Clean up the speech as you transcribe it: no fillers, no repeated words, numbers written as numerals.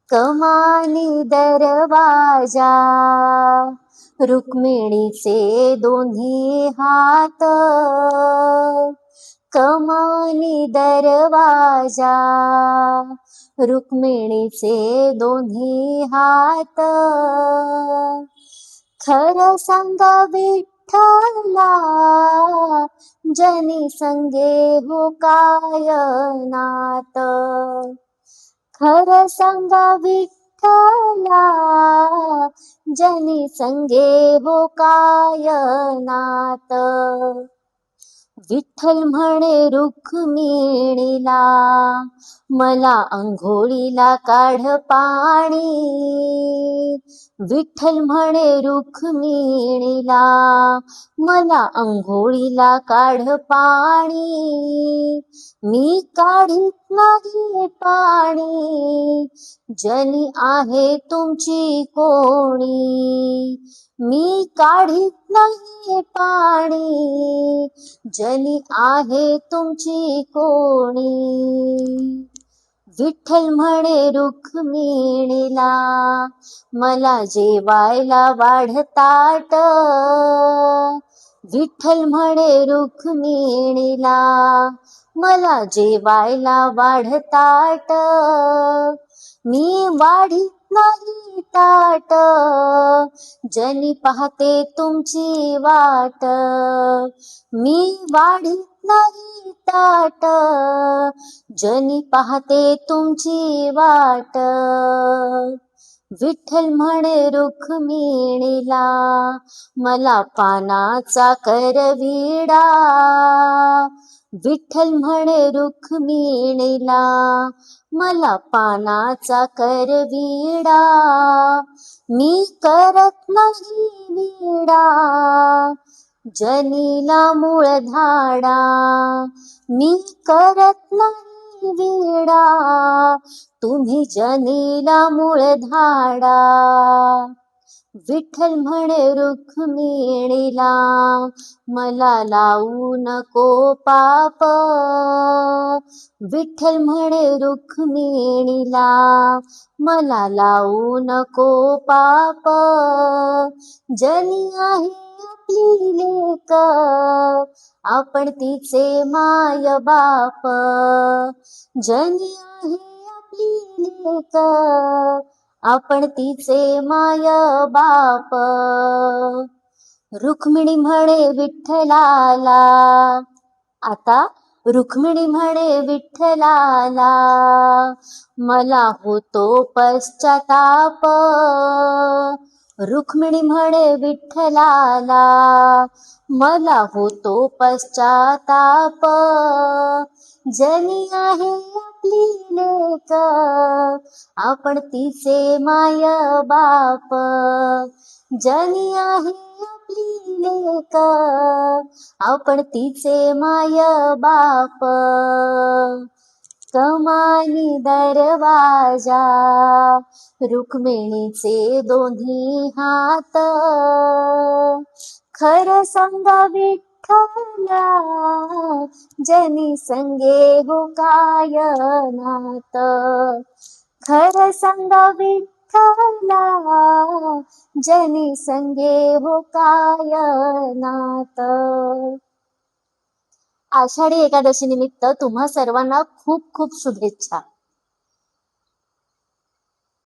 कमानी दरवाजा, रुक्मिणीचे दोन्ही हात. कमानी दरवाजा, रुक्मिणीचे दोन्ही हात. खरं सांगा विठ्ठला, जनी संगे हो काय नात. खरं सांगा विठ्ठला, जनी संगे हो काय नात. विठ्ठल म्हणे रुक्मिणीला, मला अंघोळीला काढ पाणी. विठ्ठल म्हणे रुक्मिणीला, मला अंघोळीला काढ पाणी. मी काढीत नाही पाणी, जनी आहे तुमची कोणी. मी काढीत नाही पाणी, जनी आहे तुमची कोणी. विठ्ठल म्हणे रुक्मिणीला, मला जेवायला वाढ ताट. विठ्ठल म्हणे रुक्मिणीला, मला जेवायला वाढ ताट. मी वाढीत नाही ताट, जनी पाहते तुमची वाट. मी वाढीत नाही ताट, जनी पाहते तुमची वाट. विठ्ठल म्हणे रुक्मिणीला, मला पानाचा करविडा. विठ्ठल म्हणे रुक्मिणीला, मला पानाचा करविडा. मी करत नाही विडा, जनीला मूळ धाडा. मी करत नाही विडा, तुम्ही जनीला मूळ धाडा. विठ्ठल म्हणे रुक्मिणीला, मला लावू नको पाप. विठ्ठल म्हणे रुक्मिणीला, मला लावू नको पाप. जनी आहे आपली लेक, आपण तिचे माय बाप. जनी आहे आपली लेक, आपण तिचे माय बाप. रुक्मिणी म्हणे विठ्ठलाला, आता रुक्मिणी म्हणे विठ्ठलाला, मला होतो पश्चाताप. रुक्मिणी म्हणे विठ्ठलाला, मला होतो पश्चाताप. जनी आहे आपली लेक, आपण तिचे माय बाप. जनी आहे आपली लेक, आपण तिचे माय बाप. कमानी दरवाजा, रुक्मिणीचे दोन्ही हात. खरं सांगा विठ्ठला, जनी संगे हो काय नात. खरं सांगा विठ्ठला, जनी संगे हो काय नात. आषाढी एकादशी निमित्त तुम्हा सर्वांना खूप खूप शुभेच्छा.